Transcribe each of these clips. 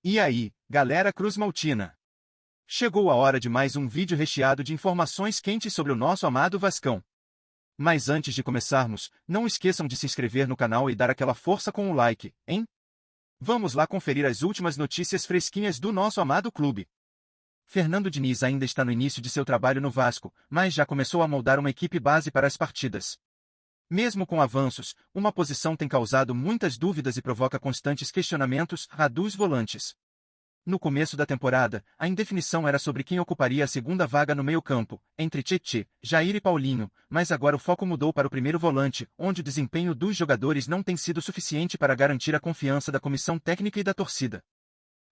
E aí, galera Cruz Maltina? Chegou a hora de mais um vídeo recheado de informações quentes sobre o nosso amado Vascão. Mas antes de começarmos, não esqueçam de se inscrever no canal e dar aquela força com o like, hein? Vamos lá conferir as últimas notícias fresquinhas do nosso amado clube. Fernando Diniz ainda está no início de seu trabalho no Vasco, mas já começou a moldar uma equipe base para as partidas. Mesmo com avanços, uma posição tem causado muitas dúvidas e provoca constantes questionamentos, a dos volantes. No começo da temporada, a indefinição era sobre quem ocuparia a segunda vaga no meio-campo, entre Tietê, Jair e Paulinho, mas agora o foco mudou para o primeiro volante, onde o desempenho dos jogadores não tem sido suficiente para garantir a confiança da comissão técnica e da torcida.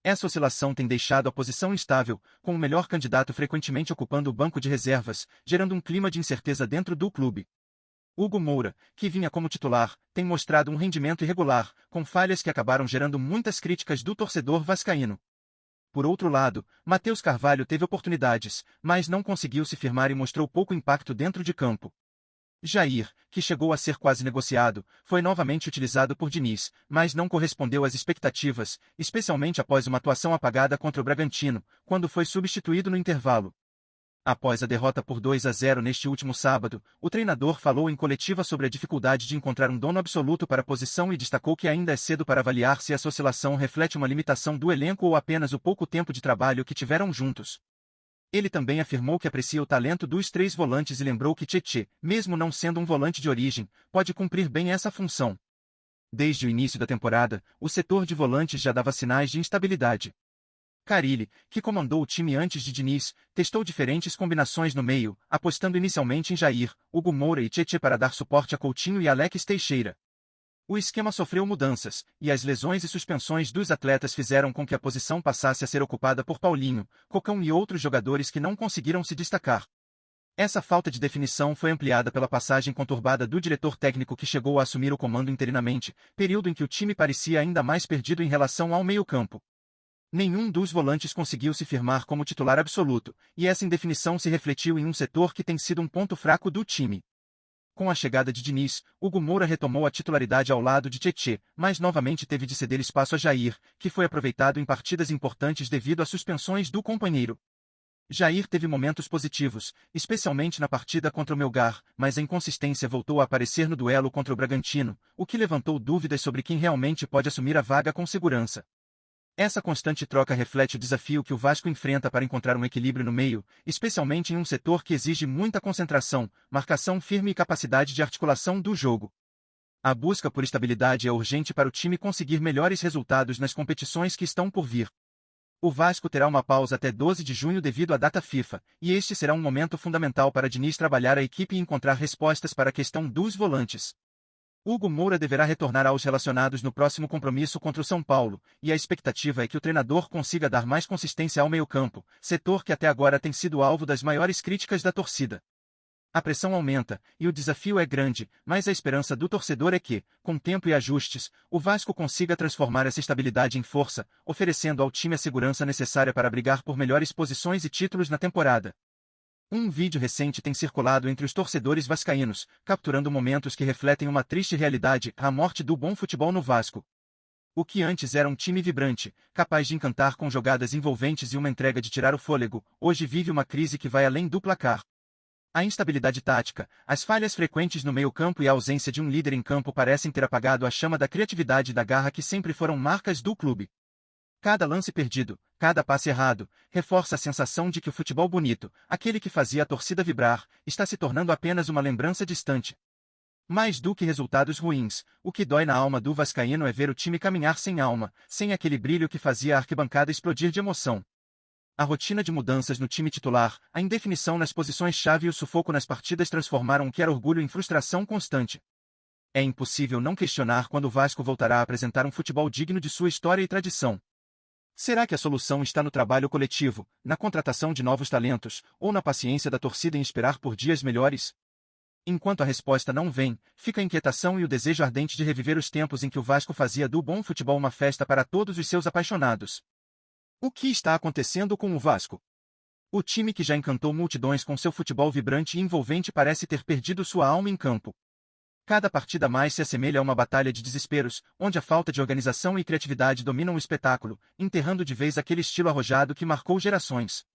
Essa oscilação tem deixado a posição instável, com o melhor candidato frequentemente ocupando o banco de reservas, gerando um clima de incerteza dentro do clube. Hugo Moura, que vinha como titular, tem mostrado um rendimento irregular, com falhas que acabaram gerando muitas críticas do torcedor vascaíno. Por outro lado, Matheus Carvalho teve oportunidades, mas não conseguiu se firmar e mostrou pouco impacto dentro de campo. Jair, que chegou a ser quase negociado, foi novamente utilizado por Diniz, mas não correspondeu às expectativas, especialmente após uma atuação apagada contra o Bragantino, quando foi substituído no intervalo. Após a derrota por 2-0 neste último sábado, o treinador falou em coletiva sobre a dificuldade de encontrar um dono absoluto para a posição e destacou que ainda é cedo para avaliar se essa oscilação reflete uma limitação do elenco ou apenas o pouco tempo de trabalho que tiveram juntos. Ele também afirmou que aprecia o talento dos três volantes e lembrou que Tietê, mesmo não sendo um volante de origem, pode cumprir bem essa função. Desde o início da temporada, o setor de volantes já dava sinais de instabilidade. Carille, que comandou o time antes de Diniz, testou diferentes combinações no meio, apostando inicialmente em Jair, Hugo Moura e Tietê para dar suporte a Coutinho e Alex Teixeira. O esquema sofreu mudanças, e as lesões e suspensões dos atletas fizeram com que a posição passasse a ser ocupada por Paulinho, Cocão e outros jogadores que não conseguiram se destacar. Essa falta de definição foi ampliada pela passagem conturbada do diretor técnico que chegou a assumir o comando interinamente, período em que o time parecia ainda mais perdido em relação ao meio-campo. Nenhum dos volantes conseguiu se firmar como titular absoluto, e essa indefinição se refletiu em um setor que tem sido um ponto fraco do time. Com a chegada de Diniz, Hugo Moura retomou a titularidade ao lado de Tietê, mas novamente teve de ceder espaço a Jair, que foi aproveitado em partidas importantes devido às suspensões do companheiro. Jair teve momentos positivos, especialmente na partida contra o Melgar, mas a inconsistência voltou a aparecer no duelo contra o Bragantino, o que levantou dúvidas sobre quem realmente pode assumir a vaga com segurança. Essa constante troca reflete o desafio que o Vasco enfrenta para encontrar um equilíbrio no meio, especialmente em um setor que exige muita concentração, marcação firme e capacidade de articulação do jogo. A busca por estabilidade é urgente para o time conseguir melhores resultados nas competições que estão por vir. O Vasco terá uma pausa até 12 de junho devido à data FIFA, e este será um momento fundamental para Diniz trabalhar a equipe e encontrar respostas para a questão dos volantes. Hugo Moura deverá retornar aos relacionados no próximo compromisso contra o São Paulo, e a expectativa é que o treinador consiga dar mais consistência ao meio-campo, setor que até agora tem sido alvo das maiores críticas da torcida. A pressão aumenta, e o desafio é grande, mas a esperança do torcedor é que, com tempo e ajustes, o Vasco consiga transformar essa estabilidade em força, oferecendo ao time a segurança necessária para brigar por melhores posições e títulos na temporada. Um vídeo recente tem circulado entre os torcedores vascaínos, capturando momentos que refletem uma triste realidade, a morte do bom futebol no Vasco. O que antes era um time vibrante, capaz de encantar com jogadas envolventes e uma entrega de tirar o fôlego, hoje vive uma crise que vai além do placar. A instabilidade tática, as falhas frequentes no meio-campo e a ausência de um líder em campo parecem ter apagado a chama da criatividade e da garra que sempre foram marcas do clube. Cada lance perdido, cada passe errado, reforça a sensação de que o futebol bonito, aquele que fazia a torcida vibrar, está se tornando apenas uma lembrança distante. Mais do que resultados ruins, o que dói na alma do vascaíno é ver o time caminhar sem alma, sem aquele brilho que fazia a arquibancada explodir de emoção. A rotina de mudanças no time titular, a indefinição nas posições-chave e o sufoco nas partidas transformaram o que era orgulho em frustração constante. É impossível não questionar quando o Vasco voltará a apresentar um futebol digno de sua história e tradição. Será que a solução está no trabalho coletivo, na contratação de novos talentos, ou na paciência da torcida em esperar por dias melhores? Enquanto a resposta não vem, fica a inquietação e o desejo ardente de reviver os tempos em que o Vasco fazia do bom futebol uma festa para todos os seus apaixonados. O que está acontecendo com o Vasco? O time que já encantou multidões com seu futebol vibrante e envolvente parece ter perdido sua alma em campo. Cada partida mais se assemelha a uma batalha de desesperos, onde a falta de organização e criatividade dominam o espetáculo, enterrando de vez aquele estilo arrojado que marcou gerações.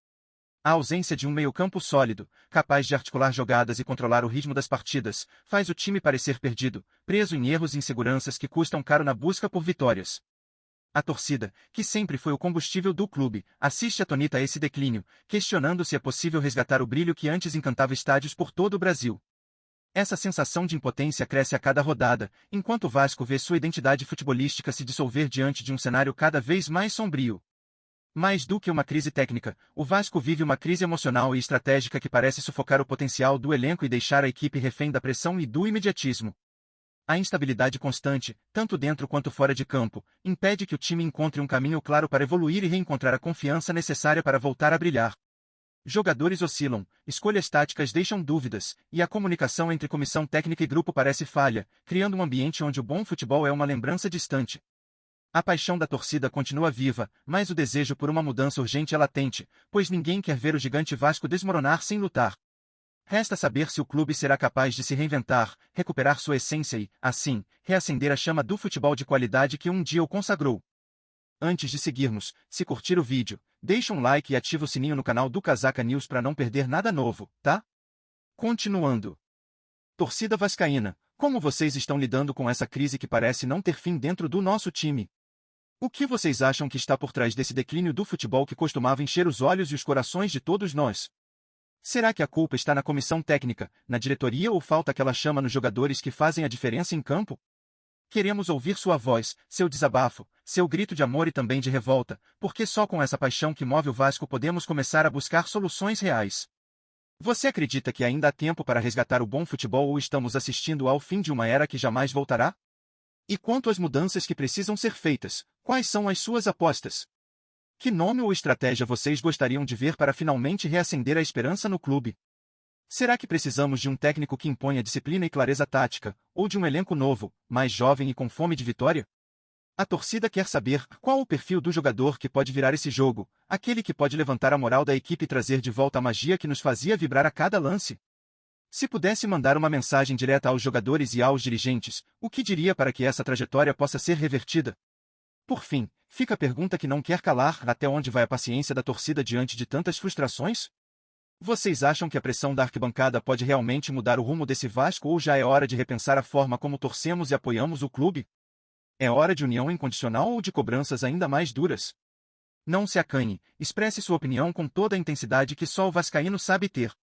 A ausência de um meio-campo sólido, capaz de articular jogadas e controlar o ritmo das partidas, faz o time parecer perdido, preso em erros e inseguranças que custam caro na busca por vitórias. A torcida, que sempre foi o combustível do clube, assiste atônita a esse declínio, questionando se é possível resgatar o brilho que antes encantava estádios por todo o Brasil. Essa sensação de impotência cresce a cada rodada, enquanto o Vasco vê sua identidade futebolística se dissolver diante de um cenário cada vez mais sombrio. Mais do que uma crise técnica, o Vasco vive uma crise emocional e estratégica que parece sufocar o potencial do elenco e deixar a equipe refém da pressão e do imediatismo. A instabilidade constante, tanto dentro quanto fora de campo, impede que o time encontre um caminho claro para evoluir e reencontrar a confiança necessária para voltar a brilhar. Jogadores oscilam, escolhas táticas deixam dúvidas, e a comunicação entre comissão técnica e grupo parece falha, criando um ambiente onde o bom futebol é uma lembrança distante. A paixão da torcida continua viva, mas o desejo por uma mudança urgente é latente, pois ninguém quer ver o gigante Vasco desmoronar sem lutar. Resta saber se o clube será capaz de se reinventar, recuperar sua essência e, assim, reacender a chama do futebol de qualidade que um dia o consagrou. Antes de seguirmos, se curtir o vídeo, deixa um like e ativa o sininho no canal do Casaca News para não perder nada novo, tá? Continuando. Torcida vascaína, como vocês estão lidando com essa crise que parece não ter fim dentro do nosso time? O que vocês acham que está por trás desse declínio do futebol que costumava encher os olhos e os corações de todos nós? Será que a culpa está na comissão técnica, na diretoria ou falta aquela chama nos jogadores que fazem a diferença em campo? Queremos ouvir sua voz, seu desabafo, seu grito de amor e também de revolta, porque só com essa paixão que move o Vasco podemos começar a buscar soluções reais. Você acredita que ainda há tempo para resgatar o bom futebol ou estamos assistindo ao fim de uma era que jamais voltará? E quanto às mudanças que precisam ser feitas, quais são as suas apostas? Que nome ou estratégia vocês gostariam de ver para finalmente reacender a esperança no clube? Será que precisamos de um técnico que imponha disciplina e clareza tática, ou de um elenco novo, mais jovem e com fome de vitória? A torcida quer saber qual o perfil do jogador que pode virar esse jogo, aquele que pode levantar a moral da equipe e trazer de volta a magia que nos fazia vibrar a cada lance. Se pudesse mandar uma mensagem direta aos jogadores e aos dirigentes, o que diria para que essa trajetória possa ser revertida? Por fim, fica a pergunta que não quer calar: até onde vai a paciência da torcida diante de tantas frustrações? Vocês acham que a pressão da arquibancada pode realmente mudar o rumo desse Vasco ou já é hora de repensar a forma como torcemos e apoiamos o clube? É hora de união incondicional ou de cobranças ainda mais duras? Não se acanhe, expresse sua opinião com toda a intensidade que só o vascaíno sabe ter.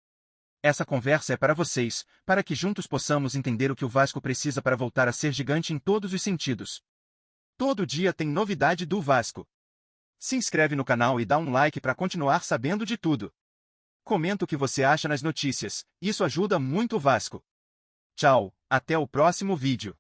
Essa conversa é para vocês, para que juntos possamos entender o que o Vasco precisa para voltar a ser gigante em todos os sentidos. Todo dia tem novidade do Vasco. Se inscreve no canal e dá um like para continuar sabendo de tudo. Comenta o que você acha nas notícias, isso ajuda muito o Vasco. Tchau, até o próximo vídeo.